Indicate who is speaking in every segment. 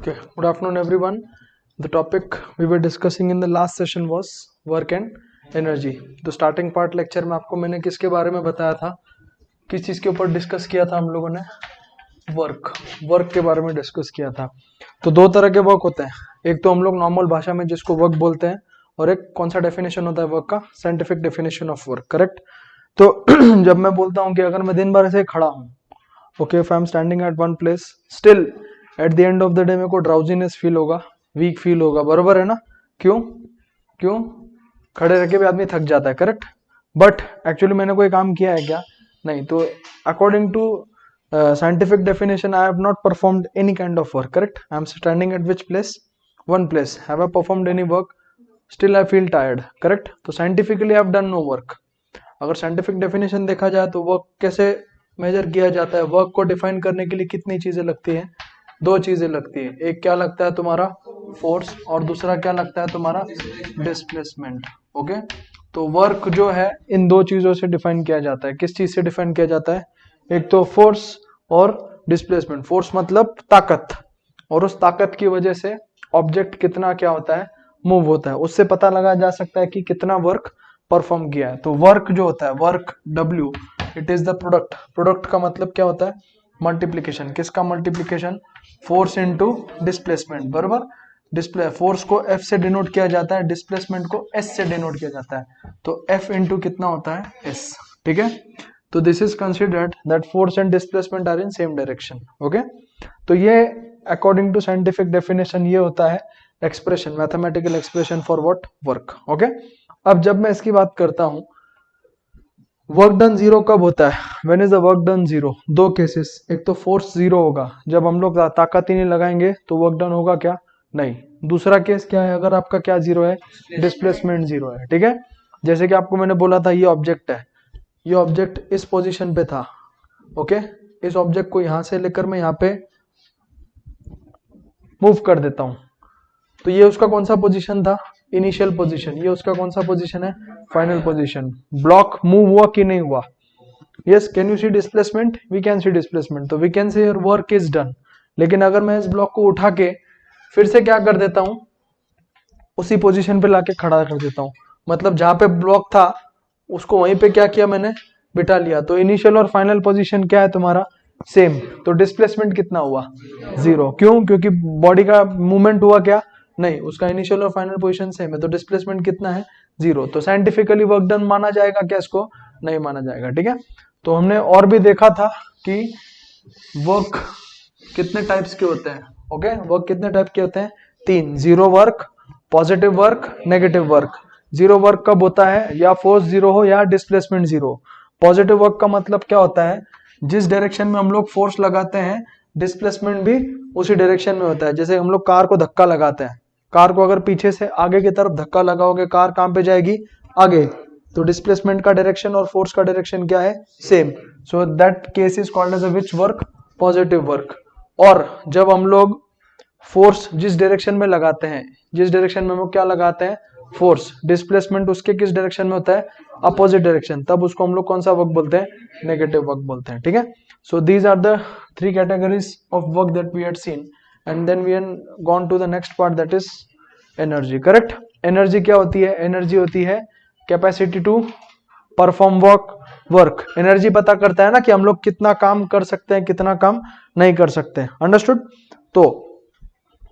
Speaker 1: Okay, good afternoon everyone. The topic we were discussing in the last session was work and energy. तो starting part lecture में आपको मैंने किसके बारे में बताया था, किस चीज़ के ऊपर डिस्कस किया था हम लोगों ने? वर्क के बारे में डिस्कस किया था। तो दो तरह के वर्क होते हैं, एक तो हम लोग नॉर्मल भाषा में जिसको वर्क बोलते हैं, और एक कौन सा डेफिनेशन होता है वर्क का? Scientific definition of work, correct? तो जब मैं बोलता हूँ कि अगर मैं दिन भर ऐसे खड़ा हूँ, okay, if I am standing eight one place, still at the end of the day मेरे को ड्राउजीनेस फील होगा, वीक फील होगा, बरोबर है ना? क्यों? खड़े रह के भी आदमी थक जाता है, करेक्ट? बट एक्चुअली मैंने कोई काम किया है क्या? नहीं। तो according to scientific definition I have not performed any kind of work, correct? I am standing at which place? One place. Have I performed any work? Still I feel tired, correct? तो scientifically I have done no work. अगर scientific definition देखा जाए तो work कैसे major किया जाता है? Work को डिफाइन करने के लिए कितनी चीजें लगती हैं? दो चीजें लगती है। एक क्या लगता है तुम्हारा? फोर्स, और दूसरा क्या लगता है तुम्हारा? डिस्प्लेसमेंट। ओके, तो वर्क जो है इन दो चीजों से डिफाइन किया जाता है। किस चीज से डिफाइन किया जाता है? एक तो फोर्स और डिस्प्लेसमेंट। फोर्स मतलब ताकत, और उस ताकत की वजह से ऑब्जेक्ट कितना क्या होता है? मूव होता है। उससे पता लगा जा सकता है कि कितना वर्क परफॉर्म किया है। तो वर्क जो होता है, work W, it is the product. Product का मतलब क्या होता है? मल्टीप्लीकेशन। किसका मल्टीप्लीकेशन? फोर्स इनटू डिस्प्लेसमेंट, बराबर? डिस्प्ले फोर्स को F से डिनोट किया जाता है, डिस्प्लेसमेंट को S से डिनोट किया जाता है। तो F इंटू कितना होता है? S, ठीक है? तो this is considered that force and displacement are in same direction. Okay, तो ये अकॉर्डिंग टू साइंटिफिक डेफिनेशन ये होता है expression, mathematical expression for what? Work. Okay, अब जब मैं इसकी बात करता हूं, वर्क डन जीरो कब होता है? When is the work done zero? दो केसेस, एक तो फोर्स जीरो होगा, जब हम लोग ताकत ही नहीं लगाएंगे तो वर्क डन होगा क्या? नहीं। दूसरा केस क्या है? अगर आपका क्या जीरो है? डिस्प्लेसमेंट जीरो है, ठीक है? जैसे कि आपको मैंने बोला था ये ऑब्जेक्ट है, ये ऑब्जेक्ट इस पोजीशन पे था, ओके? इस ऑब्जेक्ट को यहां से लेकर मैं यहाँ पे मूव कर देता हूं, तो ये उसका कौन सा पोजीशन था? Initial position. ये उसका कौन सा पोजीशन है? Final position. ब्लॉक मूव हुआ कि नहीं हुआ? Yes. Can you see displacement? We can see displacement. तो we can say your work is done. लेकिन अगर मैं इस ब्लॉक को उठा के फिर से क्या कर देता हूं? उसी पोजीशन पे लाके खड़ा कर देता हूं, मतलब जहां पे ब्लॉक था उसको वहीं पे क्या किया मैंने? बिठा लिया। तो इनिशियल और फाइनल पोजीशन क्या है तुम्हारा? सेम। तो डिस्प्लेसमेंट कितना हुआ? जीरो। क्यों? क्योंकि बॉडी का मूवमेंट हुआ क्या? नहीं, उसका इनिशियल और फाइनल पोजीशन सेम है, तो डिस्प्लेसमेंट कितना है? जीरो। तो साइंटिफिकली वर्क डन माना जाएगा क्या इसको? नहीं माना जाएगा, ठीक है? तो हमने और भी देखा था कि वर्क कितने टाइप्स के होते हैं। ओके, वर्क कितने टाइप के होते हैं? तीन। Zero work, positive work, negative work. Zero work कब होता है? या फोर्स जीरो हो या डिस्प्लेसमेंट जीरो। पॉजिटिव वर्क का मतलब क्या होता है? जिस डायरेक्शन में हम लोग फोर्स लगाते हैं, डिस्प्लेसमेंट भी उसी डायरेक्शन में होता है। जैसे हम लोग कार को धक्का लगाते हैं, कार को अगर पीछे से आगे की तरफ धक्का लगाओगे, कार कहां पे जाएगी? आगे। तो डिस्प्लेसमेंट का डायरेक्शन और फोर्स का डायरेक्शन क्या है? Same. So that case is called as a which work? Positive work. और जब हम लोग फोर्स जिस डायरेक्शन में लगाते हैं, जिस डायरेक्शन में हम लोग क्या लगाते हैं? फोर्स, डिस्प्लेसमेंट उसके किस डायरेक्शन में होता है? अपोजिट डायरेक्शन, तब उसको हम लोग कौन सा वर्क बोलते हैं? नेगेटिव वर्क बोलते हैं, ठीक है? So these are the three categories of work that we had seen, and then we have gone to the next part, that is energy, correct? Energy क्या होती है? एनर्जी होती है capacity to perform work. Energy पता करता है ना कि हम लोग कितना काम कर सकते हैं, कितना काम नहीं कर सकते। अंडरस्टूड? तो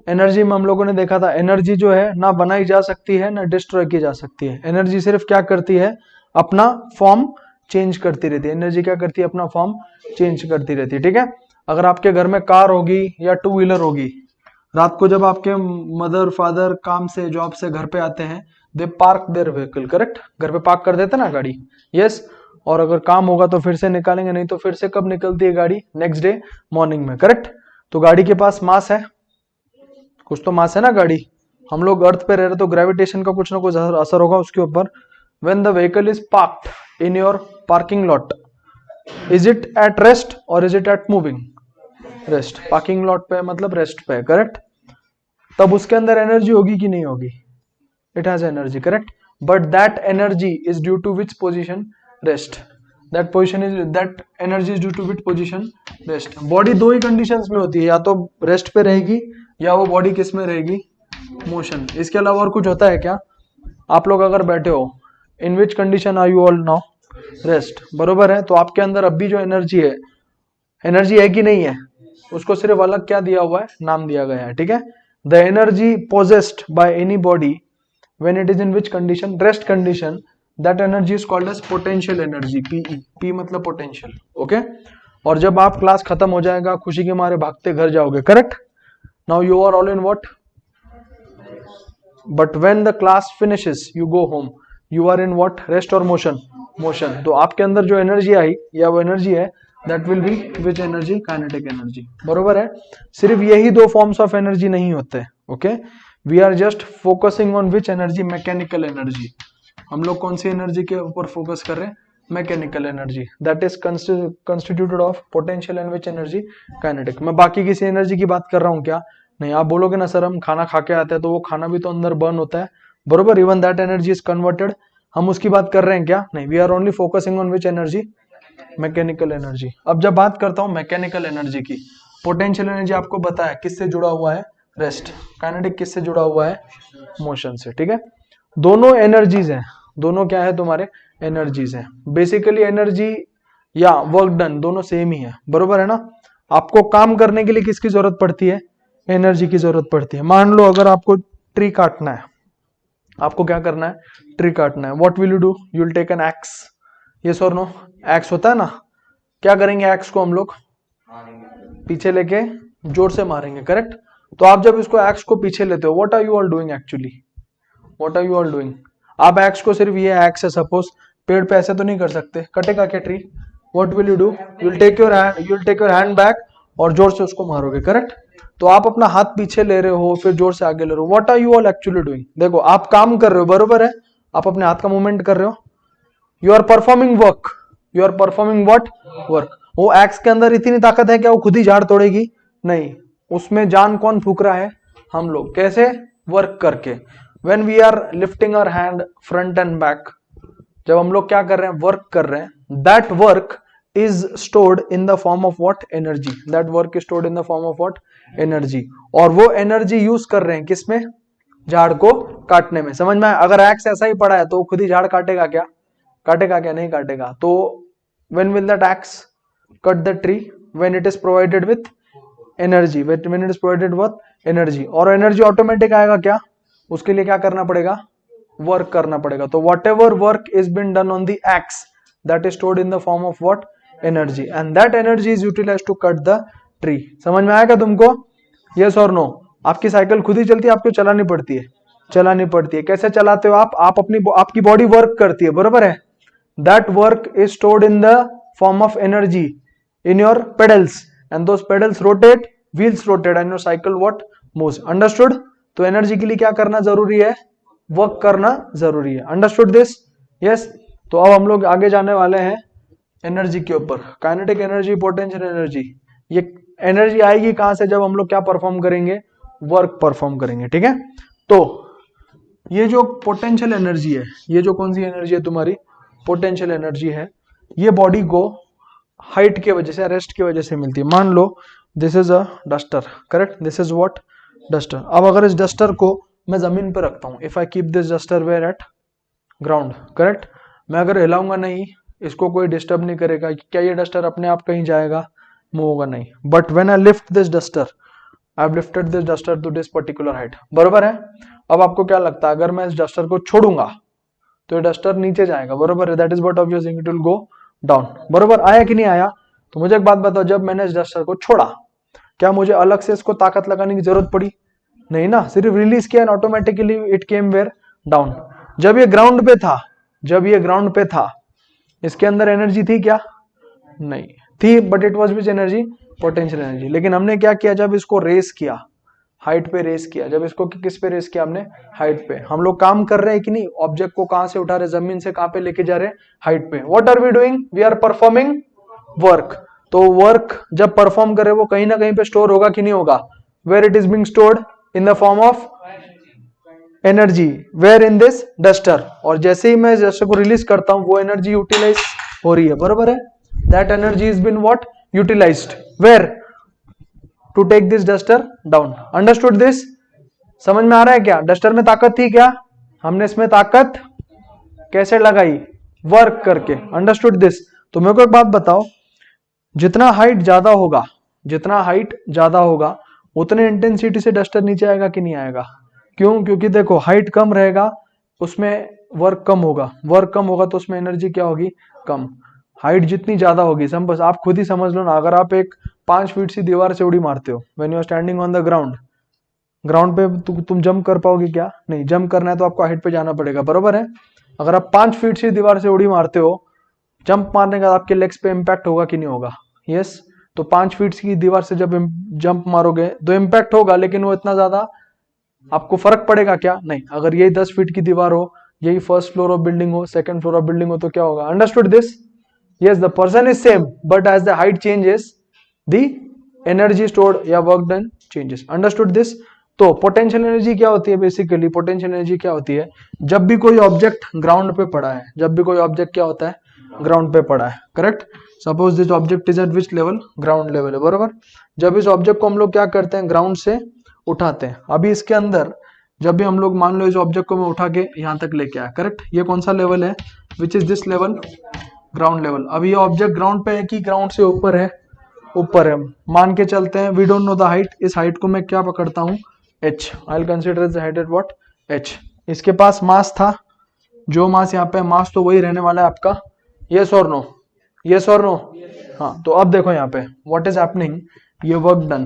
Speaker 1: एनर्जी में हम लोगों ने देखा था, एनर्जी जो है ना बनाई जा सकती है ना डिस्ट्रॉय की जा सकती है। एनर्जी सिर्फ क्या करती है? अपना फॉर्म चेंज करती रहती है। एनर्जी क्या करती है? अपना फॉर्म चेंज करती रहती है, ठीक है? अगर आपके घर में कार होगी या टू व्हीलर होगी, रात को जब आपके मदर फादर काम से, जॉब से घर पे आते हैं, दे पार्क देयर व्हीकल, करेक्ट? घर पे पार्क कर देते ना गाड़ी, यस। और अगर काम होगा तो फिर से निकालेंगे, नहीं तो फिर से कब निकलती है गाड़ी? नेक्स्ट डे मॉर्निंग में, करेक्ट? तो गाड़ी के पास मास है, कुछ तो मास है ना गाड़ी। हम लोग अर्थ पे रह रहे तो ग्रेविटेशन का कुछ ना कुछ असर होगा उसके ऊपर। When the vehicle is parked in your parking lot, is it at rest or is it at moving? Rest. Parking lot पे मतलब रेस्ट पे, करेक्ट? तब उसके अंदर एनर्जी होगी कि नहीं होगी? It has energy, correct? But that energy is due to which position? Rest. That energy is due to which position? Rest. Body दो ही कंडीशंस में होती है, या तो रेस्ट पे रहेगी या वो बॉडी किस में रहेगी, मोशन। इसके अलावा और कुछ होता है क्या? आप लोग अगर बैठे हो, in which condition are you all now, rest, बरोबर है। तो आपके अंदर अब भी जो एनर्जी है कि नहीं है, उसको सिर्फ अलग क्या दिया हुआ है, नाम दिया गया है, ठीक है। The energy possessed by any body when it is in which condition, rest condition, that energy is called as potential energy, PE, P मतलब पोटेंशियल, ओके। और जब आप क्लास खत्म हो जाएगा, खुशी के मारे भागते घर जाओगे, correct. Now you are all in what, but when the class finishes you go home, you are in what, rest और मोशन, मोशन। तो आपके अंदर जो एनर्जी आई या वो एनर्जी है, that will be which energy, kinetic energy, बरोबर है। सिर्फ यही दो फॉर्म्स ऑफ एनर्जी नहीं होते, okay. We are just focusing on which energy, mechanical energy. हम लोग कौन सी एनर्जी के ऊपर फोकस कर रहे हैं, mechanical energy, that is constituted of potential and which energy, kinetic. मैं बाकी किसी एनर्जी की बात कर रहा हूँ क्या? नहीं। आप बोलोगे ना सर हम खाना खा के आते हैं तो वो खाना भी तो अंदर बर्न होता है, बरोबर, even that energy is converted, हम उसकी बात कर रहे हैं क्या? नहीं। We are only focusing on which energy, mechanical energy. अब जब बात करता हूं मैकेनिकल एनर्जी की, पोटेंशियल एनर्जी आपको बताया किससे जुड़ा हुआ है, रेस्ट, काइनेटिक किससे जुड़ा हुआ है, मोशन से, ठीक है। दोनों एनर्जीज हैं, दोनों क्या है तुम्हारे, एनर्जीज हैं। बेसिकली एनर्जी या वर्क डन दोनों सेम ही है, बरोबर है ना। आपको काम करने के लिए किसकी जरूरत पड़ती है, एनर्जी की जरूरत पड़ती है। मान लो अगर आपको ट्री काटना है, आपको क्या करना है, ट्री काटना है, what will you do, you will take an axe, yes और नो, एक्स होता है ना, क्या करेंगे, एक्स को हम लोग पीछे लेके जोर से मारेंगे, करेक्ट। तो आप जब इसको एक्स को पीछे लेते हो, what are you all doing actually, what are you all doing. आप एक्स को सिर्फ, ये एक्स है सपोज, पेड़ पे ऐसे तो नहीं कर सकते, कटेगा क्या tree, what will you do, you will take your hand back और जोर से उसको मारोगे, करेक्ट। तो आप अपना हाथ पीछे ले रहे हो, फिर जोर से आगे ले रहे हो, what are you all actually doing. देखो आप काम कर रहे हो, बरोबर है, आप अपने हाथ का मूवमेंट कर रहे हो, you are performing work, you are performing what, work. वो एक्स के अंदर इतनी ताकत है क्या वो खुद ही झाड़ तोड़ेगी, नहीं, उसमें जान कौन फूक रहा है, हम लोग, कैसे, वर्क करके। When we are lifting our hand front and back, जब हम लोग क्या कर रहे हैं, वर्क कर रहे हैं, that work is stored in the form of what, energy, that work is stored in the form of what, energy। और वो एनर्जी यूज कर रहे हैं किसमें, झाड़ को काटने में। समझ में आया? अगर एक्स ऐसा ही पड़ा है तो खुद ही झाड़ काटेगा क्या, काटेगा क्या, नहीं काटेगा। तो when will that axe cut the tree, when it is provided with energy, when it is provided with energy। और एनर्जी ऑटोमेटिक आएगा क्या, उसके लिए क्या करना पड़ेगा, वर्क करना पड़ेगा। तो whatever work is been done on the axe, that is stored in the form of what, energy, and that energy is utilized to cut the tree। समझ में आएगा तुमको, yes or no। आपकी साइकिल खुद ही चलती है, आपको चलानी पड़ती है, चलानी पड़ती है। कैसे चलाते हो आप आपकी बॉडी वर्क करती है, बरोबर है। that work is stored in the form of energy in your pedals, and those pedals rotate, wheels rotate, and your cycle what, moves। understood। तो एनर्जी के लिए क्या करना जरूरी है, वर्क करना जरूरी है। Understood this, yes. तो अब हम लोग आगे जाने वाले हैं एनर्जी के ऊपर, काइनेटिक एनर्जी, पोटेंशियल एनर्जी। ये एनर्जी आएगी कहां से, जब हम लोग क्या परफॉर्म करेंगे, वर्क परफॉर्म करेंगे, ठीक है। तो ये जो पोटेंशियल एनर्जी है, ये जो कौन सी एनर्जी है तुम्हारी, पोटेंशियल एनर्जी है, ये बॉडी को हाइट की वजह से, रेस्ट की वजह से मिलती है। मान लो this is a duster, correct, this is what, duster. अब अगर इस डस्टर को मैं जमीन पर रखता हूं, if I keep this duster where at ground, correct, मैं अगर हिलाऊंगा नहीं, इसको कोई डिस्टर्ब नहीं करेगा, क्या ये डस्टर अपने आप कहीं जाएगा, मूव होगा नहीं। But when I lift this duster, I have lifted this duster to this particular height, बरोबर है। अब आपको क्या लगता है, अगर मैं इस डस्टर को छोड़ूंगा तो ये डस्टर नीचे जाएगा, बरोबर है, that is what obvious it will go down, बरोबर। आया कि नहीं आया। तो मुझे एक बात बताओ, जब मैंने इस डस्टर को छोड़ा, क्या मुझे अलग से इसको ताकत लगाने की जरूरत पड़ी, नहीं ना, सिर्फ रिलीज किया and automatically it came where down. जब ये ग्राउंड पे था, जब ये ग्राउंड पे था, इसके अंदर एनर्जी थी क्या, नहीं थी, but it was which energy, potential energy. लेकिन हमने क्या किया, जब इसको रेस किया, हाइट पे रेस किया, जब इसको किस पे रेस किया हमने, हाइट पे। हम लोग काम कर रहे हैं कि नहीं, ऑब्जेक्ट को कहां से उठा रहे, जमीन से कहां पे लेके जा रहे हैं, हाइट पे। What are we doing, we are performing work. तो वर्क जब परफॉर्म करे वो कहीं ना कहीं पे स्टोर होगा कि नहीं होगा, where it is being stored in the form of energy, where in this duster. और जैसे ही मैं इस डस्टर को रिलीज करता हूं, वो एनर्जी यूटिलाइज हो रही है, बरोबर है। That energy is been what, utilized, where, to take this duster down. Understood this? समझ में आ रहा है क्या? डस्टर में ताकत थी क्या? हमने इसमें ताकत कैसे लगाई? वर्क करके। Understood this? तो मेरे को एक बात बताओ, जितना हाइट ज्यादा होगा उतने इंटेंसिटी से डस्टर नीचे आएगा कि नहीं आएगा? क्यों? क्योंकि देखो हाइट कम रहेगा उसमें वर्क कम होगा तो उसमें एनर्जी क्या होगी? कम। हाइट जितनी ज्यादा होगी, बस आप खुद ही समझ लो ना, अगर आप एक 5 फीट सी दीवार से उड़ी मारते हो, when you are standing on the ground पे तुम जंप कर पाओगे क्या? नहीं। जंप करना है तो आपको हाइट पे जाना पड़ेगा, बरोबर है? अगर आप 5 फीट सी दीवार से उड़ी मारते हो, जंप मारने का आपके लेग्स पे इम्पैक्ट होगा कि नहीं होगा? यस। तो 5 फीट की दीवार से जब जंप मारोगे तो इम्पैक्ट होगा, लेकिन वो इतना ज्यादा आपको फर्क पड़ेगा क्या? नहीं। अगर यही 10 फीट की दीवार हो, यही फर्स्ट फ्लोर ऑफ बिल्डिंग हो, सेकंड फ्लोर ऑफ बिल्डिंग हो, तो क्या होगा? Understood this? Yes, the person is same but as the height changes the energy stored या work done changes. Understood this? तो पोटेंशियल एनर्जी क्या होती है? बेसिकली पोटेंशियल एनर्जी क्या होती है? जब भी कोई ऑब्जेक्ट ग्राउंड पे पड़ा है, जब भी कोई ऑब्जेक्ट क्या होता है? ग्राउंड पे पड़ा है, correct? Suppose this object is eight which level? Ground level है, बरोबर? जब इस ऑब्जेक्ट को हम लोग क्या करते हैं? ग्राउंड से उठाते हैं। अभी इसके अंदर जब भी हम लोग मान लो इस ऑब्जेक्ट को मैं उठा के यहाँ तक लेके आया, करेक्ट? ये कौन सा लेवल है? Which is this level? Ground level. अभी ये ऑब्जेक्ट ग्राउंड पे है कि ग्राउंड से ऊपर है? ऊपर है। मान के चलते हैं we don't know the height, इस हाइट को मैं क्या पकड़ता हूँ? h। I will consider the height at what? h। इसके पास मास था, जो मास यहाँ पे मास तो वही रहने वाला है आपका। यस और नो? यस और नो? हाँ। तो अब देखो यहाँ पे व्हाट इज हैपनिंग, ये वर्क डन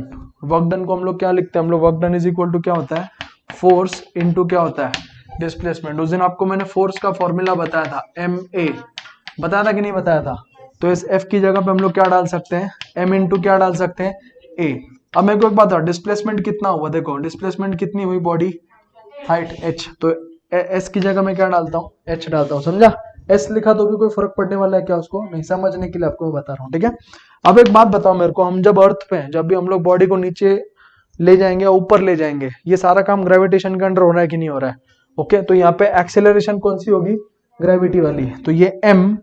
Speaker 1: को हम लोग क्या लिखते हैं? हम लोग work done is equal to क्या होता है? फोर्स इनटू क्या होता है? डिस्प्लेसमेंट। उस दिन आपको मैंने फोर्स का फॉर्मूला बताया था, ma, बताया था कि नहीं बताया था? तो इस F की जगह पे हम लोग क्या डाल सकते हैं? M इंटू क्या डाल सकते हैं? A। अब मेरे को एक बात है, डिस्प्लेसमेंट कितना हुआ? देखो डिस्प्लेसमेंट कितनी हुई? बॉडी हाइट h, तो S की जगह मैं क्या डालता हूँ? h डालता हूँ, समझा? S लिखा तो भी कोई फर्क पड़ने वाला है क्या उसको? नहीं। समझने के लिए आपको मैं बता रहा हूँ, ठीक है? अब एक बात बताओ मेरे को, हम जब अर्थ पे हैं, जब भी हम लोग बॉडी को नीचे ले जाएंगे या ऊपर ले जाएंगे, ये सारा काम ग्रेविटेशन के अंडर हो रहा है कि नहीं हो रहा है? ओके। तो यहाँ पे एक्सेलरेशन कौन सी होगी? ग्रेविटी वाली। तो ये m,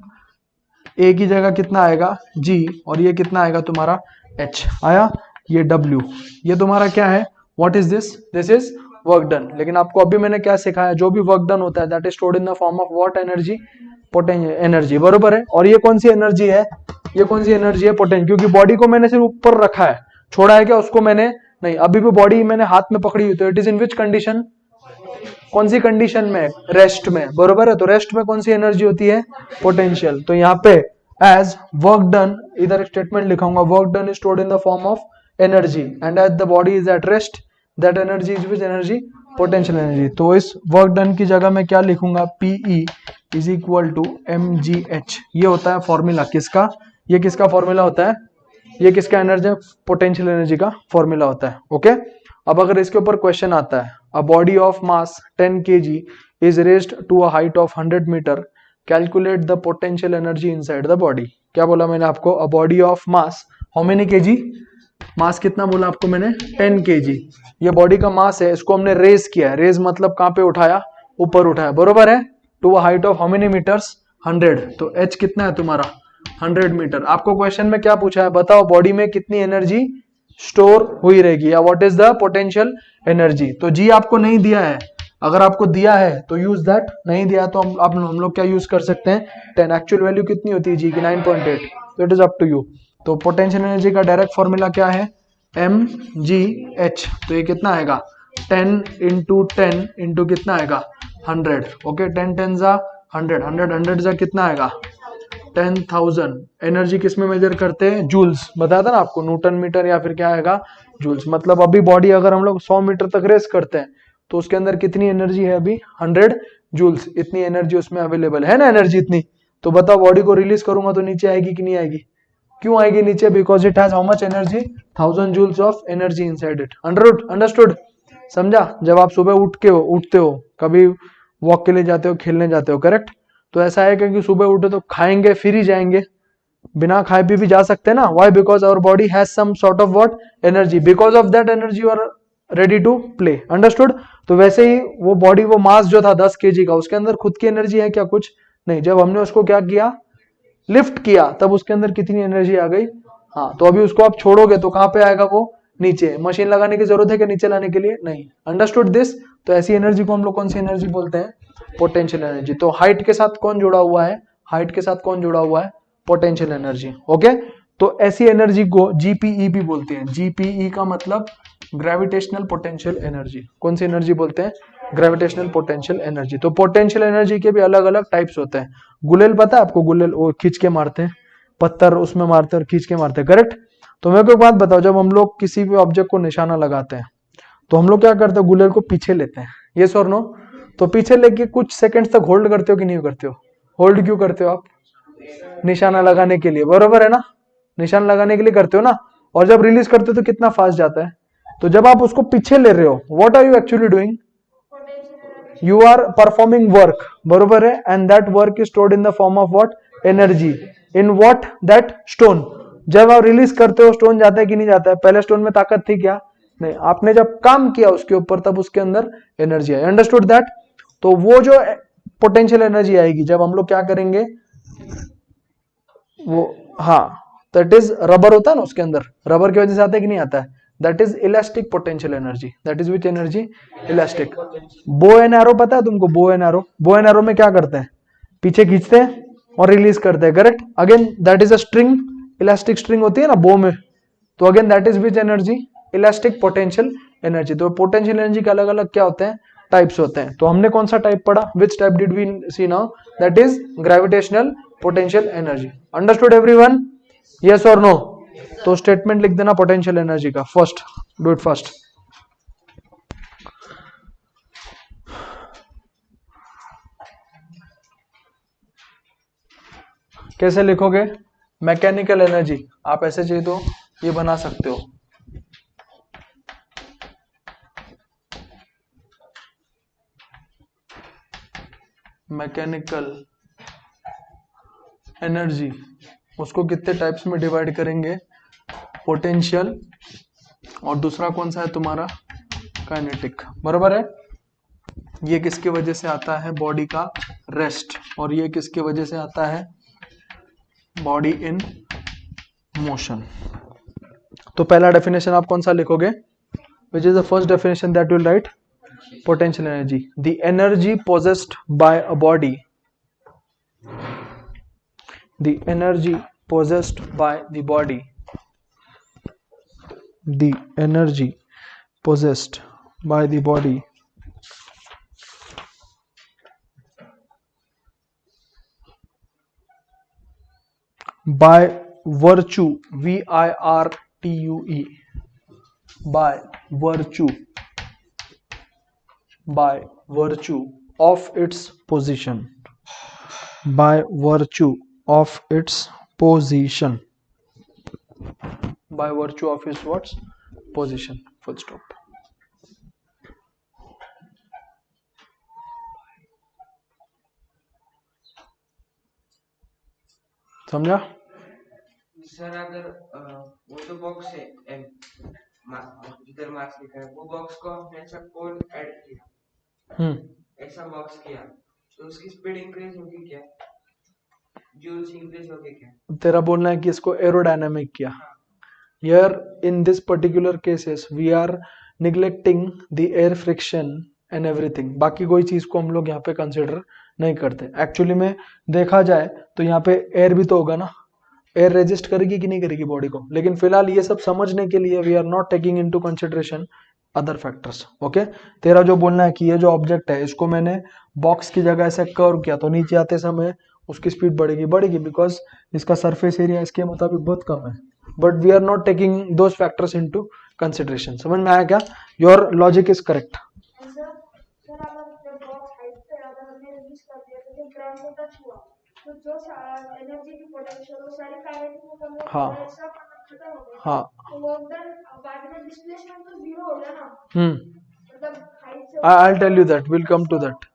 Speaker 1: a की जगह कितना आएगा? g, और ये कितना आएगा तुम्हारा? h आया। ये w, ये तुम्हारा क्या है? What is this? This is work done. लेकिन आपको अभी मैंने क्या सिखाया? जो भी वर्क डन होता है that is stored in the form of what? Energy, potential energy, बरोबर है? और ये कौन सी एनर्जी है? ये कौन सी एनर्जी है? पोटेंशियल। क्योंकि बॉडी को मैंने सिर्फ ऊपर रखा है, छोड़ा है क्या उसको मैंने? नहीं। अभी भी बॉडी मैंने हाथ में पकड़ी हुई, तो it is in which condition? कौन सी कंडीशन में? रेस्ट में, बरोबर है? तो रेस्ट में कौन सी एनर्जी होती है? पोटेंशियल। तो यहाँ पे एज वर्क डन, इधर एक स्टेटमेंट लिखाऊंगा, work done is stored in the form of energy and as the body is at rest that energy is which energy? Potential energy. तो इस वर्क डन की जगह मैं क्या लिखूंगा? PE is equal to mgh। ये होता है फॉर्मूला किसका? ये किसका फॉर्मूला होता है? ये किसका एनर्जी? पोटेंशियल एनर्जी का फॉर्मूला होता है। ओके। अब अगर इसके ऊपर क्वेश्चन आता है, a body of mass 10 kg is raised to a height of 100 meter, calculate the potential energy inside the body. क्या बोला मैंने आपको? A body of mass how many kg? Mass कितना बोला आपको मैंने? 10 kg। ये बॉडी का मास है, इसको हमने रेज किया है। रेज मतलब कहां पे उठाया? ऊपर उठाया, बरोबर है? To a height of how many meters? 100। तो h कितना है तुम्हारा? 100 मीटर। आपको क्वेश्चन में क्या पूछा है? बताओ बॉडी में कितनी एनर्जी स्टोर हुई रहेगी, या what is the potential energy? तो जी आपको नहीं दिया है, अगर आपको दिया है तो यूज दैट, नहीं दिया तो हम लोग क्या यूज कर सकते हैं? 10। एक्चुअल वैल्यू कितनी होती है जी की? 9.8। तो it is up to you. तो पोटेंशियल एनर्जी का डायरेक्ट फॉर्मूला क्या है? mgh। तो ये कितना आएगा? 10 इंटू 10 इंटू कितना आएगा? 100। ओके। 10 10 जा 100, 100 जा कितना आएगा? 10,000। एनर्जी किस में मेजर करते हैं? जूल्स। बताया था ना आपको, न्यूटन मीटर या फिर क्या आएगा? जूल्स। मतलब अभी बॉडी अगर हम लोग 100 मीटर तक रेस करते हैं तो उसके अंदर कितनी एनर्जी है? अभी 100 जूल्स। इतनी एनर्जी उसमें अवेलेबल है ना, एनर्जी इतनी। तो बताओ बॉडी को रिलीज करूंगा तो नीचे आएगी कि नहीं आएगी? क्यों आएगी नीचे? Because it has how much energy? 1000 joules of energy inside it. Understood? समझा? जब आप सुबह उठते हो, कभी वॉक के लिए जाते हो, खेलने जाते हो, करेक्ट? तो ऐसा है कि सुबह उठे तो खाएंगे फिर ही जाएंगे, बिना खाए पी भी जा सकते हैं ना? Why? Because our body has some sort of what? Energy. Because of that energy you are ready to play. Understood? तो वैसे ही वो बॉडी, वो मास जो था 10 kg का, उसके अंदर खुद की एनर्जी है क्या? कुछ नहीं। जब हमने उसको क्या किया? लिफ्ट किया, तब उसके अंदर कितनी एनर्जी आ गई? हाँ। तो अभी उसको आप छोड़ोगे तो कहां पे आएगा वो? नीचे, मशीन लगाने की जरूरत है कि नीचे लाने के लिए? नहीं। Understood this? तो ऐसी एनर्जी को हम लोग कौन सी एनर्जी बोलते हैं? Potential energy. तो हाइट के साथ कौन जुड़ा हुआ है? हाइट के साथ कौन जुड़ा हुआ है? Potential energy. ओके, तो ऐसी एनर्जी को जीपीई भी बोलते हैं। जीपीई का मतलब ग्रेविटेशनल पोटेंशियल एनर्जी। कौन सी एनर्जी बोलते हैं? Gravitational potential energy. तो पोटेंशियल एनर्जी के भी अलग अलग टाइप्स होते हैं। गुलेल पता है आपको? गुलेल वो खींच के मारते हैं, पत्थर उसमें मारते हैं और खींच के मारते हैं, करेक्ट? तो मेरे को एक बात बताओ, जब हम लोग किसी भी ऑब्जेक्ट को निशाना लगाते हैं तो हम लोग क्या करते हैं? गुलेल को पीछे लेते हैं, यस और नो? तो पीछे लेके कुछ सेकंड्स तक होल्ड करते हो कि नहीं करते हो? होल्ड क्यों करते हो आप? निशाना लगाने के लिए, बरोबर है ना? निशान लगाने के लिए करते हो ना। और जब रिलीज करते हो तो कितना फास्ट जाता है? तो जब आप उसको पीछे ले रहे हो, what are you actually doing? You are performing work, बरोबर है? And that work is stored in the form of what? Energy. In what? That stone. जब आप रिलीज करते हो स्टोन जाता है कि नहीं जाता है? पहले स्टोन में ताकत थी क्या? नहीं। आपने जब काम किया उसके ऊपर तब उसके अंदर एनर्जी आई। Understood that? तो वो जो पोटेंशियल एनर्जी आएगी जब हम लोग क्या करेंगे, वो, हाँ, दैट इज रबर होता है ना उसके अंदर, रबर की वजह से आता है कि नहीं आता है? That is elastic potential energy. That is which energy? Elastic. Bow and arrow पता है तुमको? Bow and arrow, bow and arrow में क्या करते हैं? पीछे खींचते हैं और रिलीज करते हैं, correct? Again that is a string, elastic string होती है ना बो में। तो again that is which energy? Elastic potential energy. तो पोटेंशियल एनर्जी के अलग अलग क्या होते हैं? टाइप्स होते हैं। तो हमने कौन सा टाइप पढ़ा? Which type did we see now? That is gravitational potential energy. Understood everyone? Yes और नो? तो स्टेटमेंट लिख देना पोटेंशियल एनर्जी का फर्स्ट, डू इट फर्स्ट। कैसे लिखोगे? मैकेनिकल एनर्जी, आप ऐसे चाहिए तो ये बना सकते हो। मैकेनिकल एनर्जी, उसको कितने टाइप्स में डिवाइड करेंगे? पोटेंशियल, और दूसरा कौन सा है तुम्हारा? काइनेटिक, बराबर है? ये किसकी वजह से आता है? बॉडी का रेस्ट। और ये किसकी वजह से आता है? Body in motion. तो पहला डेफिनेशन आप कौन सा लिखोगे? Which is the first definition that will write? Potential energy, the energy possessed bye a body, the energy possessed by the body, the energy possessed by the body by virtue, virtue, by virtue, by virtue of its position, by virtue of its position, by virtue of its what? Position, full stop. समझा?
Speaker 2: Sir अगर वो तो box है M, जिधर marks लिखा है वो box को हमने ऐसा कोड ऐड किया, ऐसा बॉक्स किया तो उसकी स्पीड इंक्रीज होगी क्या? जूल्स इंक्रीज होगी क्या?
Speaker 1: तेरा बोलना है कि इसको एरोडायनामिक किया। Here in this particular cases we are neglecting the air friction and everything। बाकी कोई चीज को हम लोग यहाँ पे कंसिडर नहीं करते। एक्चुअली में देखा जाए तो यहाँ पे एयर भी तो होगा ना, एयर रेजिस्ट करेगी कि नहीं करेगी बॉडी को। लेकिन फिलहाल ये सब समझने के लिए we are not taking into consideration other factors. Okay, तेरा जो बोलना है कि ये जो ऑब्जेक्ट है इसको मैंने बॉक्स की जगह ऐसे कर्व किया तो नीचे आते समय उसकी स्पीड बढ़ेगी बिकॉज इसका सरफेस एरिया इसके मुताबिक बहुत कम है। But we are not taking those factors into consideration. समझ में आया क्या? Your logic is correct. हाँ हाँ, I'll tell you that, we'll come to that.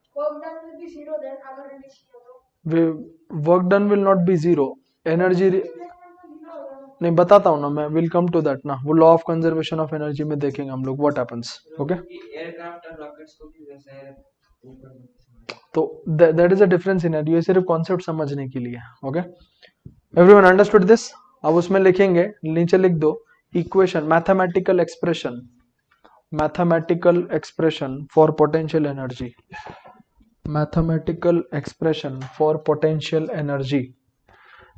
Speaker 1: Work done will not be zero, energy नहीं बताता हूँ ना मैं, विल कम टू दैट ना, वो law of conservation of energy में देखेंगे हम लोग व्हाट हैपेंस। ओके,
Speaker 2: एयरक्राफ्ट और रॉकेट्स को भी वैसे है
Speaker 1: तो that is a difference in it, ये सिर्फ कॉन्सेप्ट समझने के लिए। Okay, everyone understood this? अब उसमें लिखेंगे, नीचे लिख दो equation, mathematical expression for potential energy. Mathematical expression for potential energy.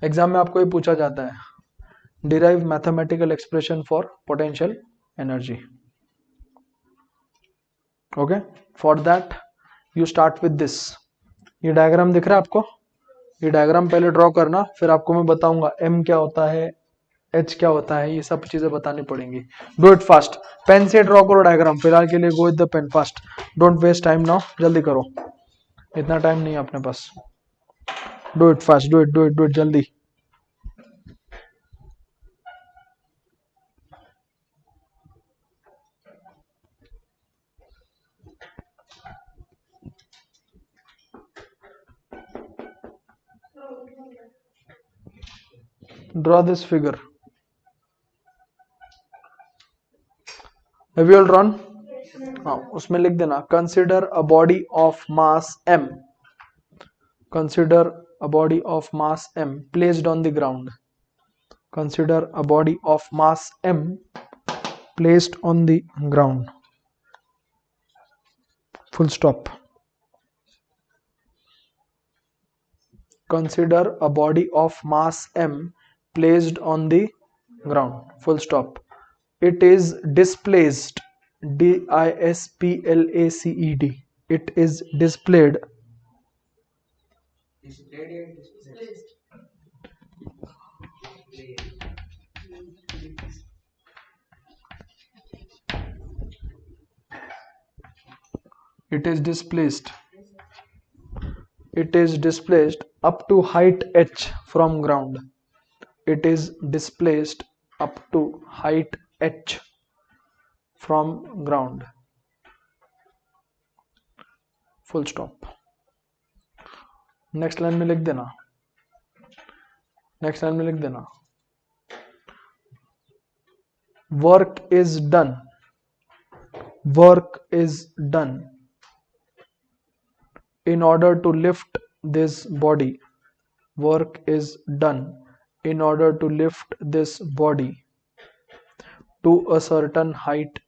Speaker 1: Exam में आपको ये पूछा जाता है, derive mathematical expression for potential energy. Okay, for that you start with this. ये डायग्राम दिख रहा है आपको? ये डायग्राम पहले ड्रॉ करना, फिर आपको मैं बताऊंगा m क्या होता है, h क्या होता है, ये सब चीजें बतानी पड़ेंगी. Do it fast. पेन से ड्रॉ करो डायग्राम. फिलहाल के लिए go with the pen fast. Don't waste time now. जल्दी करो, इतना टाइम नहीं है अपने पास. Do it fast. Do it जल्दी. Draw this figure. Have you all drawn? हाँ, उसमें लिख देना consider a body of mass m. Consider a body of mass m placed on the ground. Consider a body of mass m placed on the ground. Full stop. Consider a body of mass m placed on the ground. Full stop. It is displaced. D-I-S-P-L-A-C-E-D. It is displayed. It is displaced. It is displaced up to height h from ground. It is displaced up to height h from ground. Full stop. Next line में लिख देना. Next line में लिख देना work is done. Work is done in order to lift this body. Work is done in order to lift this body to a certain height.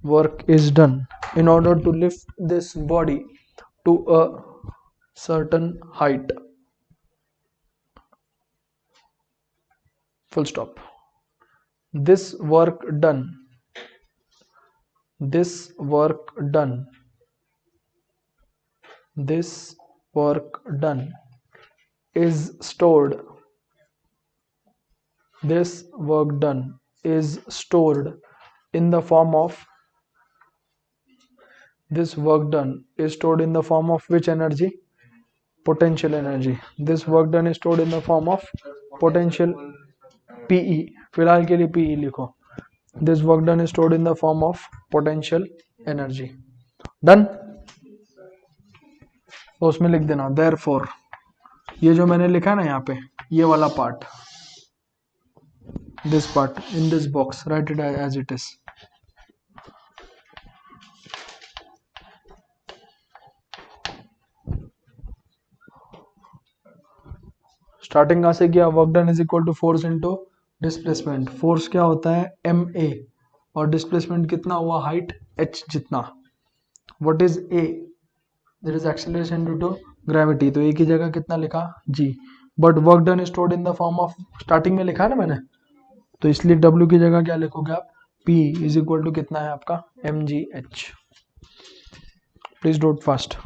Speaker 1: Work is done in order to lift this body to a certain height. Full stop. This work done. This work done. This work done is stored. This work done is stored in the form of. This work done is stored in the form of which energy? Potential energy. This work done is stored in the form of potential PE. फिलहाल के लिए PE लिखो. This work done is stored in the form of potential energy. Done? तो उसमें लिख देना therefore. ये जो मैंने लिखा है ना यहाँ पे, ये वाला part, this part in this box, write it as it is. Starting कहाँ से किया? Work done is equal to force into displacement. Force क्या होता है? ma, और डिस्प्लेसमेंट कितना हुआ? हाइट h जितना. What is a? There is acceleration due to gravity. तो एक ही जगह कितना लिखा? g. But work done is stored in the form of, starting में लिखा है ना मैंने, तो इसलिए w की जगह क्या लिखोगे आप? p इज इक्वल टू कितना है आपका? mgh. Please do it fast.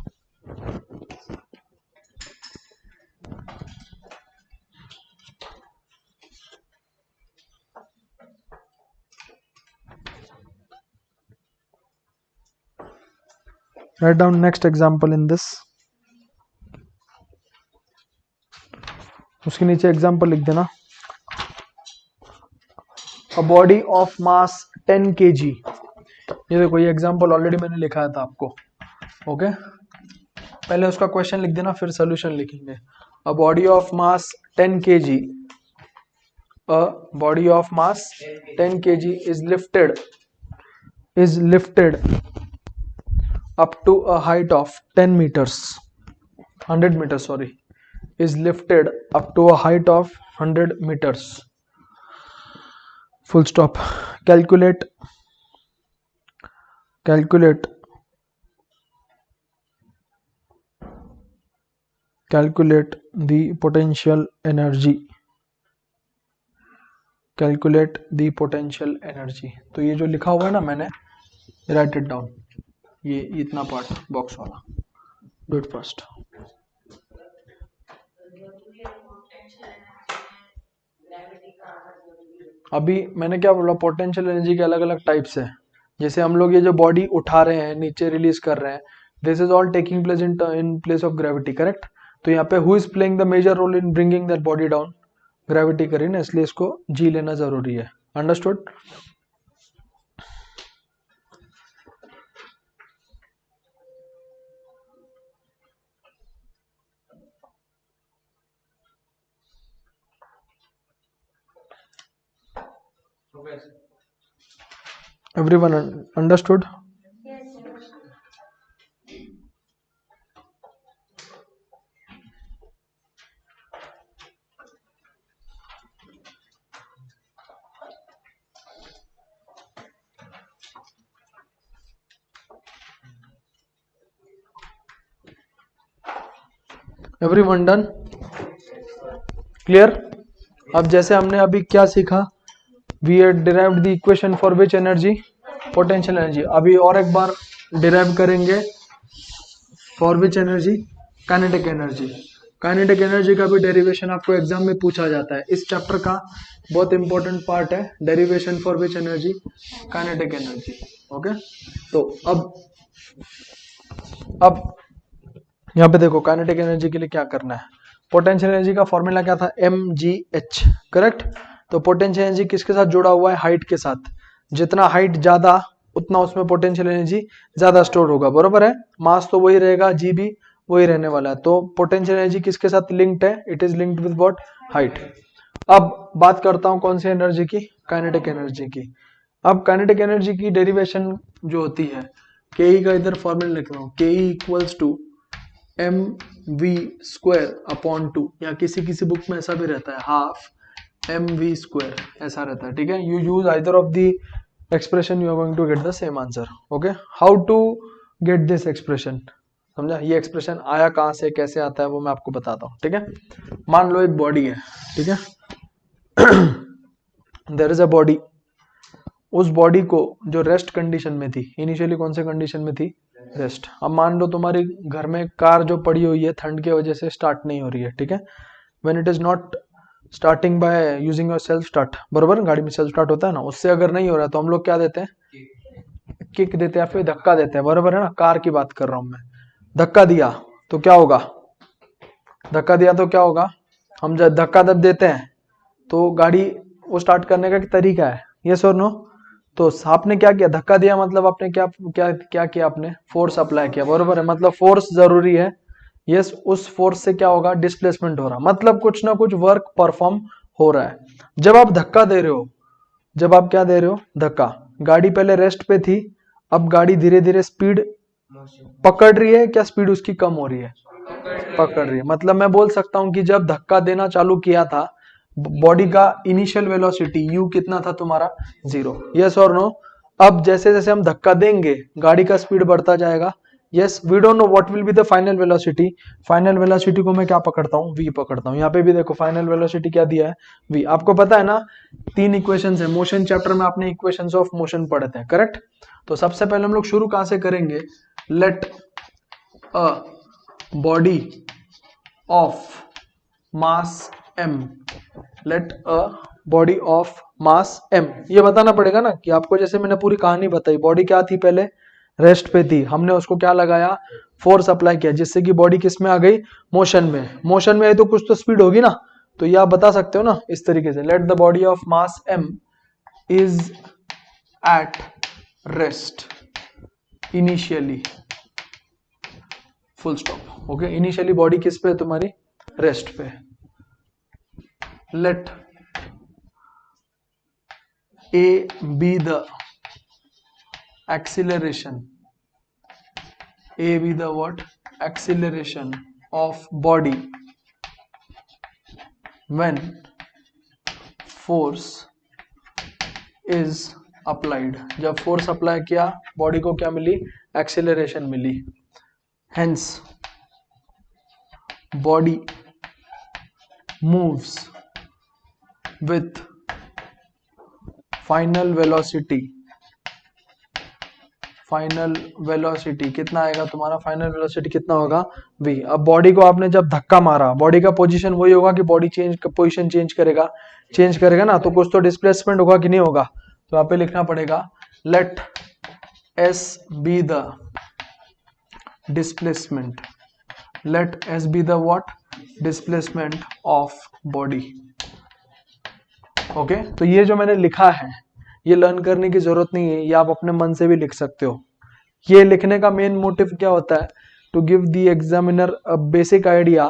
Speaker 1: Write down next example in this. उसके नीचे एग्जाम्पल लिख देना. A body of mass 10 kg. ये देखो, ये एग्जाम्पल ऑलरेडी मैंने लिखाया था आपको. ओके, पहले उसका क्वेश्चन लिख देना, फिर सोल्यूशन लिखेंगे. A body of mass 10 kg. A body of mass 10 kg is lifted up to a height of 10 meters, 100 meters, sorry, is lifted up to a height of 100 meters. full stop. calculate calculate calculate the potential energy. calculate the potential energy. तो ये जो लिखा हुआ है ना मैंने, right it down, ये इतना पार्ट बॉक्स वाला, डू इट फर्स्ट. अभी मैंने क्या बोला, पोटेंशियल एनर्जी के अलग अलग टाइप्स है. जैसे हम लोग ये जो बॉडी उठा रहे हैं, नीचे रिलीज कर रहे हैं, this is all taking place in place of gravity, correct. तो यहाँ पे who is playing the major role in bringing that body down? Gravity करी ना, इसलिए इसको जी लेना जरूरी है. Understood? Everyone understood? Everyone done? Clear? अब जैसे हमने अभी क्या सीखा, we had derived the equation for which energy? Potential energy. अभी और एक बार derive करेंगे for which energy? Kinetic energy. Kinetic energy का भी डेरिवेशन आपको एग्जाम में पूछा जाता है. इस चैप्टर का बहुत इंपॉर्टेंट पार्ट है derivation for which energy? Kinetic energy. Okay, तो अब यहाँ पे देखो, काइनेटिक एनर्जी के लिए क्या करना है. पोटेंशियल एनर्जी का फॉर्मूला क्या था? mgh, correct. तो पोटेंशियल एनर्जी किसके साथ जुड़ा हुआ है? हाइट के साथ. जितना हाइट ज्यादा उतना उसमें पोटेंशियल एनर्जी ज्यादा स्टोर होगा, बरोबर है. मास तो वही रहेगा, जी भी वही रहने वाला है. तो पोटेंशियल एनर्जी किसके साथ लिंक्ड है? It is linked with what? Height. अब बात करता हूं कौन सी एनर्जी की? काइनेटिक एनर्जी की. अब काइनेटिक एनर्जी की डेरिवेशन जो होती है, के का इधर फॉर्मूला लिख रहा हूं, के इक्वल्स टू mv² या किसी किसी बुक में ऐसा भी रहता है हाफ mv², ऐसा रहता है. ठीक है, you use either of the expression, you are going to get the same answer. Okay, how to get this expression? समझा? ये एक्सप्रेशन आया कहां से, कैसे आता है, वो मैं आपको बताता हूं. ठीक है, मान लो एक बॉडी है. ठीक है, देयर इज अ बॉडी. उस बॉडी को जो रेस्ट कंडीशन में थी, इनिशियली कौन से कंडीशन में थी? रेस्ट. अब मान लो तुम्हारी घर में कार जो पड़ी हुई है, ठंड की वजह से स्टार्ट नहीं हो रही है. ठीक है, when it is not starting by using your self start, बरोबर, गाड़ी में सेल्फ स्टार्ट होता है ना, उससे अगर नहीं हो रहा तो हम लोग क्या देते हैं? किक देते हैं या फिर धक्का देते हैं, बरोबर है ना. कार की बात कर रहा हूं मैं. धक्का दिया तो क्या होगा? धक्का दिया तो क्या होगा? हम जब धक्का दब देते हैं तो गाड़ी वो स्टार्ट करने का एक तरीका है, यस और नो. तो आपने क्या किया? धक्का दिया, मतलब आपने क्या क्या क्या किया? आपने फोर्स अप्लाई किया, बरोबर है. मतलब फोर्स जरूरी है. यस, उस फोर्स से क्या होगा? डिस्प्लेसमेंट हो रहा, मतलब कुछ ना कुछ वर्क परफॉर्म हो रहा है. जब आप धक्का दे रहे हो, जब आप क्या दे रहे हो? धक्का. गाड़ी पहले रेस्ट पे थी, अब गाड़ी धीरे धीरे स्पीड पकड़ रही है. क्या स्पीड उसकी कम हो रही है? पकड़ रही है. मतलब मैं बोल सकता हूं कि जब धक्का देना चालू किया था, बॉडी का इनिशियल वेलोसिटी यू कितना था तुम्हारा? 0. यस और नो? अब जैसे जैसे हम धक्का देंगे गाड़ी का स्पीड बढ़ता जाएगा. Yes, we don't know what will be the final velocity. Final velocity को मैं क्या पकड़ता हूँ? वी पकड़ता हूँ. यहाँ पे भी देखो फाइनल वेलोसिटी क्या दिया है? वी. आपको पता है ना, 3 इक्वेशंस है. मोशन चैप्टर में आपने इक्वेशंस ऑफ मोशन पढ़े थे, करेक्ट. तो सबसे पहले हम लोग शुरू कहां से करेंगे? Let a body of mass m, let a body of mass m. ये बताना पड़ेगा ना कि आपको, जैसे मैंने पूरी कहानी बताई, बॉडी क्या थी? पहले रेस्ट पे थी, हमने उसको क्या लगाया? फोर्स अप्लाई किया, जिससे कि बॉडी किस में आ गई? मोशन में. मोशन में आई तो कुछ तो स्पीड होगी ना. तो ये आप बता सकते हो ना इस तरीके से, let the body of mass m is at rest initially, full stop. Okay, initially body किस पे है तुम्हारी? रेस्ट पे. let a be the acceleration, a be the what? Acceleration of body when force is applied, जब force apply किया body को क्या मिली, एक्सेलरेशन मिली, hence body moves with final velocity, final velocity कितना आएगा तुम्हारा, फाइनल वेलोसिटी कितना होगा v। अब बॉडी को आपने जब धक्का मारा, बॉडी का पोजीशन वही होगा कि बॉडी पोजीशन चेंज करेगा ना, तो कुछ तो डिस्प्लेसमेंट होगा कि नहीं होगा, तो यहाँ पे लिखना पड़ेगा let s be the displacement, let s be the what, displacement of body. Okay, तो ये जो मैंने लिखा है ये लर्न करने की जरूरत नहीं है, ये आप अपने मन से भी लिख सकते हो। ये लिखने का मेन मोटिव क्या होता है, to give the examiner a basic idea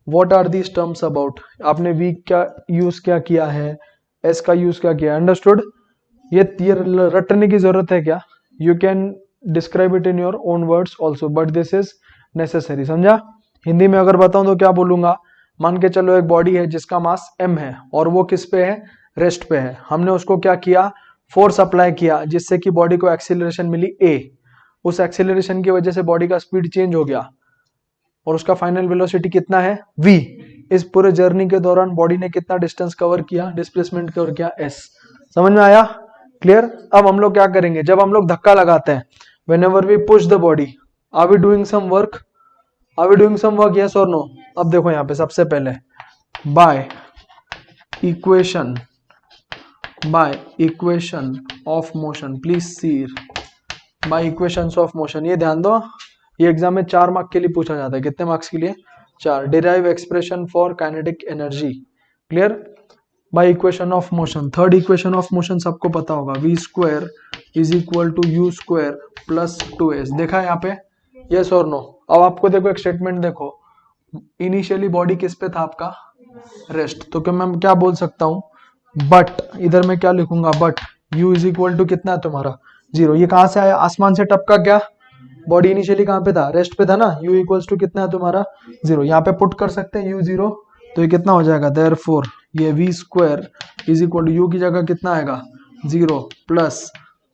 Speaker 1: what are these terms about, आपने वी क्या यूज क्या किया है, एस का यूज क्या किया, अंडरस्टूड। ये रटने की जरूरत है क्या, you can describe it in your own words also, but this is necessary, समझा। हिंदी में अगर बताऊं तो क्या बोलूंगा, मान के चलो एक बॉडी है जिसका मास m है और वो किस पे है, रेस्ट पे है, हमने उसको क्या किया, फोर्स अप्लाई किया जिससे कि बॉडी को एक्सीलरेशन मिली a, उस एक्सीलरेशन की वजह से बॉडी का स्पीड चेंज हो गया और उसका फाइनल वेलोसिटी कितना है v। इस पूरे जर्नी के दौरान बॉडी ने कितना डिस्टेंस कवर किया, डिस्प्लेसमेंट कवर किया s। समझ में आया, क्लियर। अब हम लोग क्या करेंगे, जब हम लोग धक्का लगाते हैं, whenever we push the body, are we doing some work, are we doing some work, yes और नो। अब देखो यहाँ पे सबसे पहले by equation of motion, please see by equations of motion, ये ध्यान दो, ये एग्जाम में 4 मार्क के लिए पूछा जाता है, कितने मार्क्स के लिए, 4। Derive expression for kinetic energy, clear, by equation of motion. Third equation of motion सबको पता होगा, v square is equal to u square plus 2s, देखा है यहाँ पे, यस और नो। अब आपको देखो एक स्टेटमेंट देखो, इनिशियली बॉडी किस पे था आपका, रेस्ट, तो क्या मैं क्या बोल सकता हूँ, बट इधर मैं क्या लिखूंगा, but u is equal to कितना है तुम्हारा 0, ये कहां से आया, आसमान से टपका क्या, बॉडी इनिशियली कहां पे था, रेस्ट पे था ना, u इक्वल्स टू कितना है तुम्हारा 0, यहाँ पे पुट कर सकते हैं u 0, तो ये कितना हो जाएगा, देयरफॉर ये v square is equal to u की जगह कितना आएगा 0 प्लस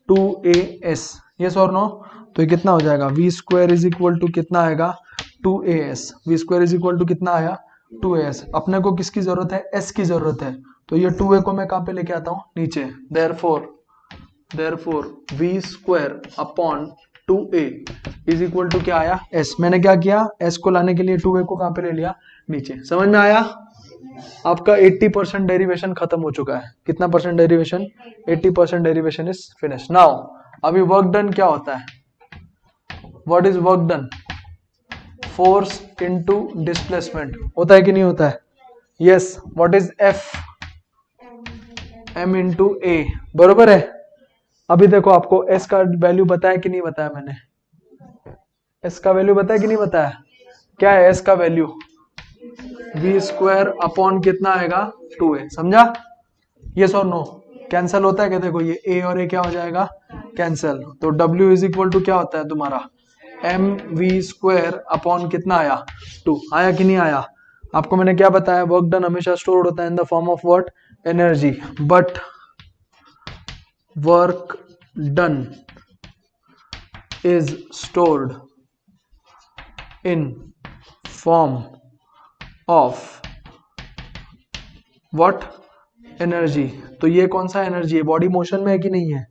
Speaker 1: 2as, यस और नो, तो ये कितना हो जाएगा, v square is equal to कितना आएगा 2as, v square is equal to कितना आया 2as। अपने को किसकी जरूरत है, s की जरूरत है, तो ये 2a को मैं कहां पे लेके आता हूं, नीचे, therefore v square upon 2a is equal to क्या आया s, मैंने क्या किया, s को लाने के लिए 2a को कहां पे ले लिया, नीचे। समझ में आया, आपका 80% डेरिवेशन खत्म हो चुका है, कितना percent derivation, 80% derivation is finish. Now अभी वर्क डन क्या होता है, what is work done, force into displacement, होता है कि नहीं होता है, yes. What is f, m into a, बरोबर है। अभी देखो आपको s का वैल्यू बताया कि नहीं बताया मैंने, s का वैल्यू बताया कि नहीं बताया, क्या है s का वैल्यू, v स्क्वायर अपॉन कितना आएगा 2a, समझा, यस और नो। कैंसल होता है क्या, देखो ये a और a क्या हो जाएगा, कैंसल, तो w इज इक्वल टू क्या होता है तुम्हारा m v स्क्वायर अपॉन कितना आया 2, आया कि नहीं आया। आपको मैंने क्या बताया, वर्क डन हमेशा स्टोर्ड होता है इन the form of what, energy, but work done is stored in form of what, energy. तो ये कौन सा एनर्जी है, बॉडी मोशन में है कि नहीं है,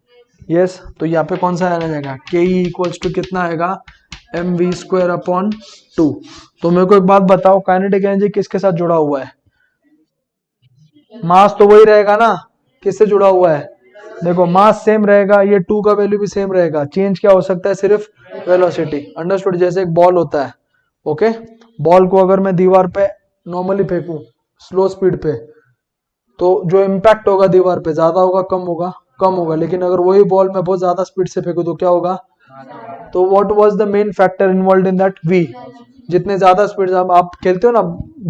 Speaker 1: यस, तो यहाँ पे कौन सा आ जाएगा, के इक्वल्स टू कितना आएगा एम वी स्क्वायर अपॉन 2। तो मेरे को एक बात बताओ, काइनेटिक एनर्जी किसके साथ जुड़ा हुआ है, मास तो वही रहेगा ना, किससे जुड़ा हुआ है, देखो मास सेम रहेगा, ये 2 का वैल्यू भी सेम रहेगा, चेंज क्या हो सकता है, सिर्फ वेलोसिटी, अंडरस्टूड। जैसे एक बॉल होता है, ओके, बॉल को अगर मैं दीवार पे नॉर्मली फेंकूं स्लो स्पीड पे, तो जो इम्पैक्ट होगा दीवार पे ज्यादा होगा कम होगा, लेकिन अगर वही बॉल मैं बहुत ज्यादा स्पीड से फेंकूं तो क्या होगा, तो what was the main factor involve in that, v। जितने ज्यादा स्पीड से आप खेलते हो ना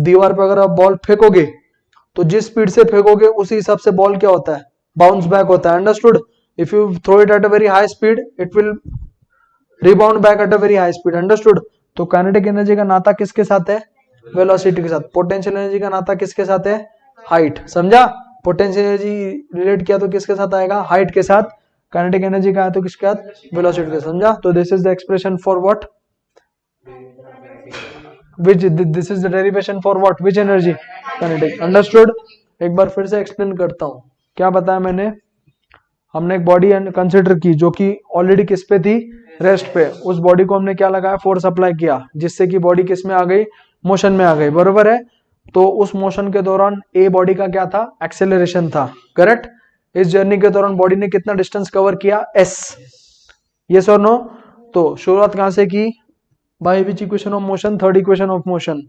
Speaker 1: दीवार पे, अगर आप बॉल फेंकोगे तो जिस स्पीड से फेंकोगे उसी हिसाब से बॉल क्या होता है, बाउंस बैक होता है, understood. If you throw it at a very high speed it will rebound back at a very high speed, understood. तो काइनेटिक एनर्जी का नाता किसके साथ है, वेलोसिटी के साथ। पोटेंशियल एनर्जी का नाता किसके साथ है, हाइट, समझा। पोटेंशियल एनर्जी रिलेट किया तो किसके साथ आएगा, हाइट के साथ, काइनेटिक एनर्जी का आया तो किसके साथ, वेलोसिटी के, समझा। तो this is the expression for what, which this is the derivation for what, which energy, kinetic, understood। एक बार फिर से एक्सप्लेन करता हूँ, क्या बताया मैंने, हमने एक बॉडी कंसिडर की जो कि ऑलरेडी किस पे थी, रेस्ट पे, उस बॉडी को हमने क्या लगाया, फोर्स अप्लाई किया, जिससे कि बॉडी किस में आ गई, मोशन में आ गई, बरोबर है। तो उस मोशन के दौरान ए बॉडी का क्या था, एक्सेलरेशन था, करेक्ट। इस जर्नी के दौरान बॉडी ने कितना डिस्टेंस कवर किया, एस, यस और नो। तो शुरुआत कहां से की, by which equation of motion, third equation of motion,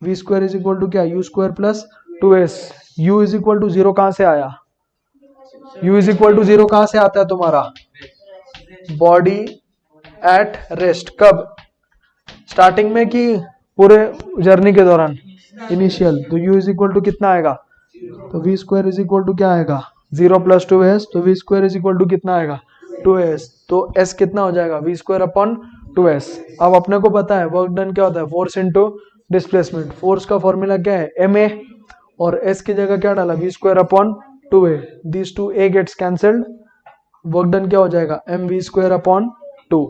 Speaker 1: v square is equal to क्या, u square plus 2s, u is equal to 0 कहां से आया, u इज इक्वल टू 0 कहां से आता है तुम्हारा, बॉडी एट रेस्ट, कब, स्टार्टिंग में कि पूरे जर्नी के दौरान, इनिशियल। तो u इज इक्वल टू कितना आएगा, तो v square is equal to क्या आएगा, 0 प्लस 2s, तो v square is equal to कितना आएगा, 2s, तो s कितना हो जाएगा, v स्क्वायर अपॉन 2s। अब अपने को पता है वर्क डन क्या होता है, फोर्स इनटू डिस्प्लेसमेंट, फोर्स का फॉर्मूला क्या है, ma, और s की जगह क्या डाला, v square upon 2a, this two a gets cancelled, work done क्या हो जाएगा, mv square upon 2,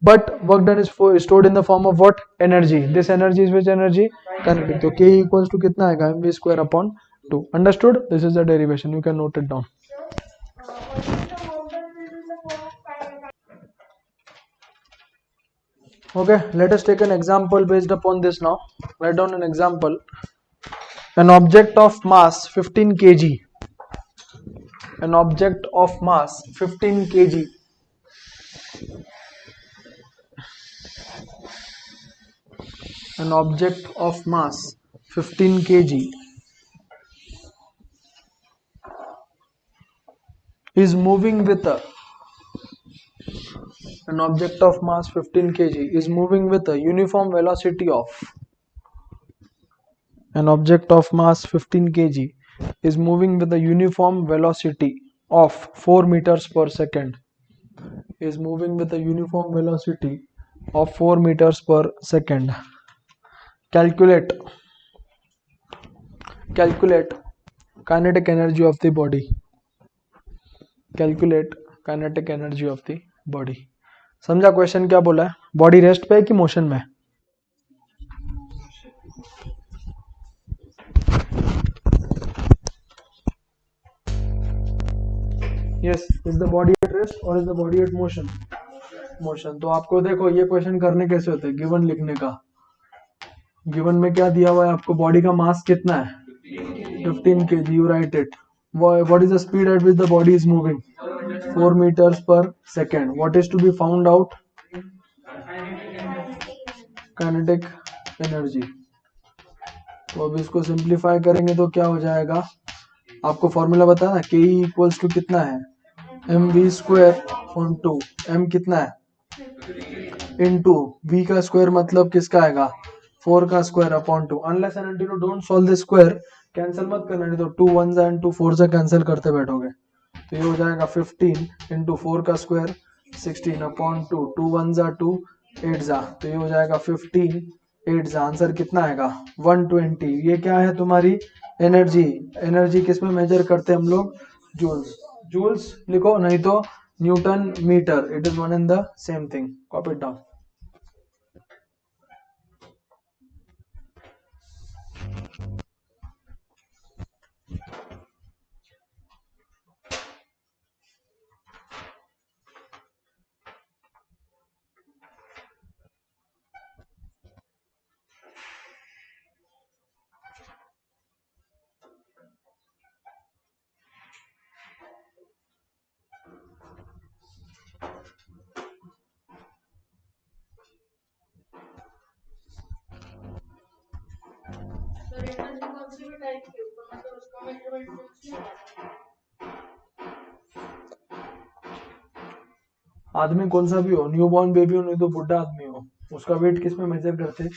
Speaker 1: but work done is stored in the form of what, energy, this energy is which energy, kinetic। तो k equals to कितना आएगा, mv square upon 2, understood, this is the derivation, you can note it down। Okay, let us take an example based upon this now, write down an example, an object of mass 15 kg, an object of mass 15 kg an object of mass 15 kg is moving with a, an object of mass 15 kg is moving with a uniform velocity of, an object of mass 15 kg is moving with a uniform velocity of 4 meters per second, is moving with a uniform velocity of 4 meters per second. Calculate kinetic energy of the body, calculate kinetic energy of the body। समझा question क्या बोला है, body rest पे है कि motion में, yes, is the body at rest or is the body at motion, motion. तो आपको देखो ये क्वेश्चन करने कैसे होते हैं, गिवन लिखने का, गिवन में क्या दिया हुआ है आपको, बॉडी का मास कितना है 15 kg, you write it, what is the speed at which the body is moving, 4 meters per second, what is to be found out, kinetic energy। तो अब इसको सिंप्लीफाई करेंगे तो क्या हो जाएगा, आपको फॉर्मूला बताया ना, के इक्वल्स टू कितना है, m v square on 2, m कितना है इनटू वी का स्क्वायर, मतलब किसका आएगा, 4 का square upon 2, unless and until you don't solve this square, cancel मत करना, नहीं तो 2 1 एंड 2 4 से कैंसिल करते बैठोगे। तो ये हो जाएगा 15 इंटू 4 का स्क्वायर 16 अपॉन 2, 2 1 जा 2 8 जा, तो ये हो जाएगा 15 8 जा, आंसर कितना आएगा 120। ये क्या है तुम्हारी एनर्जी, एनर्जी किस में मेजर करते हैं हम लोग, जूल्स, जूल्स लिखो नहीं तो newton metre, it is one and the same thing, copy it down. आदमी कौन सा भी हो, न्यू बॉर्न बेबी हो नहीं तो बुढ़ा आदमी हो, उसका वेट किस में मेजर करते,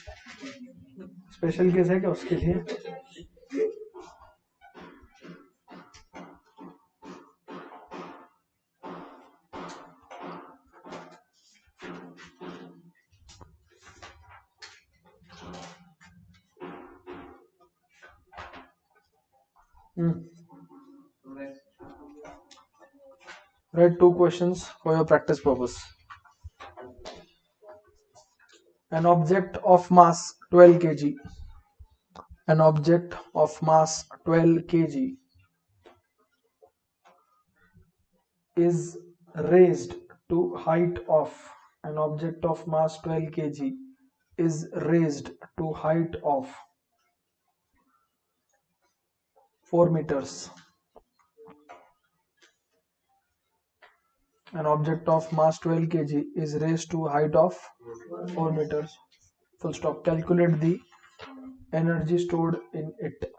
Speaker 1: स्पेशल केस है क्या उसके लिए। Write 2 questions for your practice purpose. An object of mass 12 kg. An object of mass 12 kg is raised to height of. An object of mass 12 kg is raised to height of 4 meters. An object of mass 12 kg is raised to height of 4 meters. Full stop. Calculate the energy stored in it.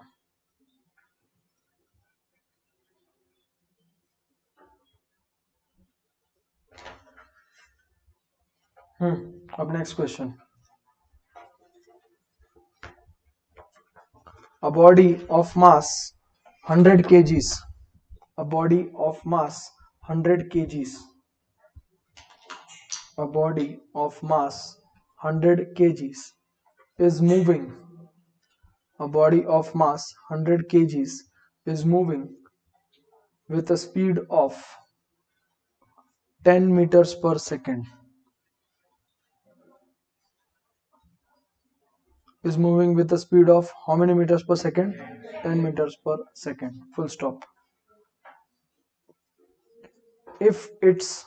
Speaker 1: Up next question. A body of mass 100 kgs. A body of mass 100 kgs. A body of mass 100 kgs is moving. A body of mass 100 kgs is moving with a speed of 10 meters per second. Is moving with a speed of how many meters per second? 10 meters per second. Full stop. If its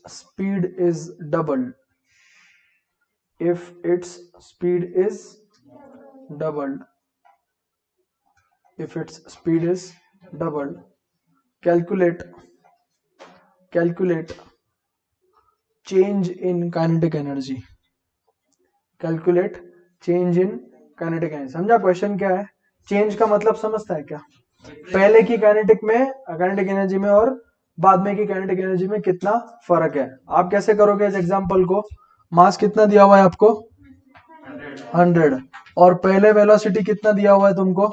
Speaker 1: speed is doubled, if its speed is doubled, if its speed is doubled, calculate change in kinetic energy. Calculate change in kinetic energy. समझा question क्या है? Change का मतलब समझता है क्या? पहले की काइनेटिक में, काइनेटिक एनर्जी में और बाद में की काइनेटिक एनर्जी में कितना फर्क है? आप कैसे करोगे इस एग्जांपल को? मास कितना दिया हुआ है आपको? 100 और पहले वेलोसिटी कितना दिया हुआ है तुमको?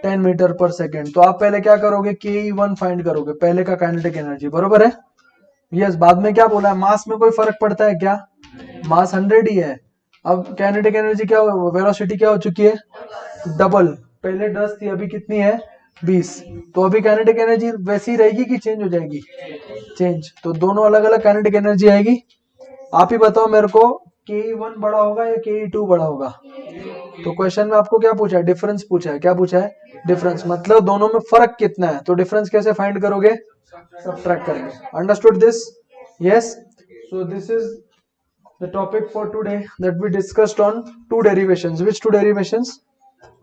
Speaker 1: 10 मीटर पर सेकेंड. तो आप पहले क्या करोगे? ke1 फाइंड करोगे, पहले का काइनेटिक एनर्जी. बरोबर है? यस. बाद में क्या बोला है? मास में कोई फर्क पड़ता है क्या? मास 100 ही है. अब काइनेटिक एनर्जी क्या, वेलोसिटी क्या हो चुकी है? डबल. पहले 10 थी, अभी कितनी है? 20. तो अभी काइनेटिक एनर्जी वैसी रहेगी कि चेंज हो जाएगी? चेंज. तो दोनों अलग अलग काइनेटिक एनर्जी आएगी. आप ही बताओ मेरे को, ke1 बड़ा होगा या ke2 बड़ा होगा? तो क्वेश्चन में आपको क्या पूछा है? डिफरेंस पूछा है. क्या पूछा है? डिफरेंस. मतलब दोनों में फर्क कितना है. तो डिफरेंस कैसे फाइंड करोगे? सब्ट्रैक्ट करेंगे. Understood this? Yes. So this is the topic for today that we discussed on 2 derivations. Which 2 derivations?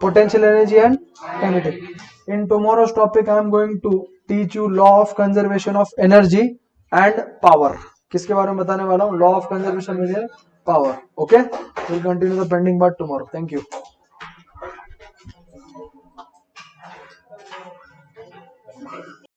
Speaker 1: Potential energy and kinetic. In tomorrow's topic I am going to teach you law of conservation of energy and power. किसके बारे में बताने वाला हूँ? law of conservation of power. Okay, we'll continue the pending part tomorrow. Thank you.